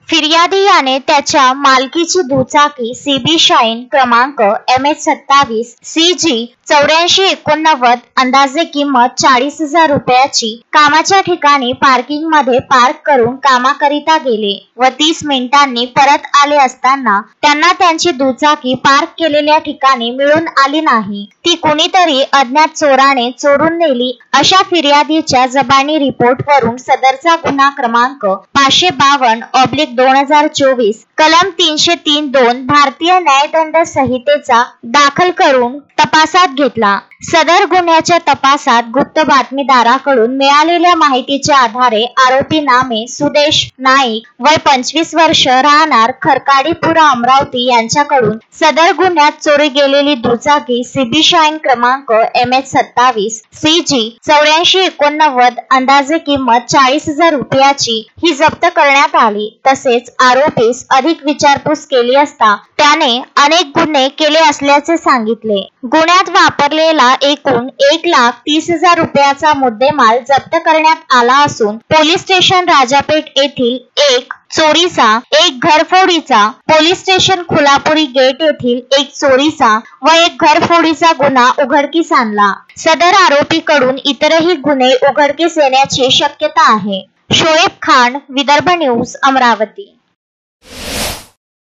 फिर्यादी याने त्याच्या मालकीची दुचाकी CB शाईन क्रमांक MH27 CG 8489 अंदाजे किंमत 40,000 रुपयाची कामाच्या ठिकाणी पार्किंग मध्ये पार्क करून कामाकरिता गेले व 30 मिनिटांनी परत आले असताना त्यांना त्यांची दुचाकी पार्क केलेल्या ठिकाणी मिळून आली नाही, ती कुणीतरी अज्ञात चोराने चोरून नेली अशा फिर्यादीच्या जबानी रिपोर्ट वरून सदरचा गुन्हा क्रमांक 552/2024 कलम 303(2) भारतीय न्यायदंड संहितेचा दाखल करून तपासात घेतला। सदर गुन्ह्याच्या तपासात गुप्त बातमीदाराकडून मिळालेल्या माहितीच्या आधारे आरोपी नामे सुदेश नाईक वय 25 वर्ष राहणार खरकाडीपुरा अमरावती यांच्याकडून सदर गुन्ह्यात चोरी गेलेली दुचाकी CB शाईन क्रमांक MH27 CG 8489 अंदाजे किंमत 40,000 रुपयाची ही जप्त करण्यात आली। तसेच आरोपीस अधिक विचारपूस केली असता त्याने अनेक गुन्हे केले असल्याचे सांगितले। गुन्ह्यात वापरलेला एकूण 1,30,000 रुपयाचा मुद्देमाल जप्त करण्यात आला असून पोलीस स्टेशन राजापेठ येथील एक चोरीचा, एक घरफोडीचा, पोलीस स्टेशन खुलापुरी गेट येथील एक चोरीचा व एक घरफोडीचा गुन्हा उघडकीस आणला। सदर आरोपीकडून इतरही गुन्हे उघडकीस येण्याची शक्यता आहे। शोएब खान, विदर्भ न्यूज, अमरावती।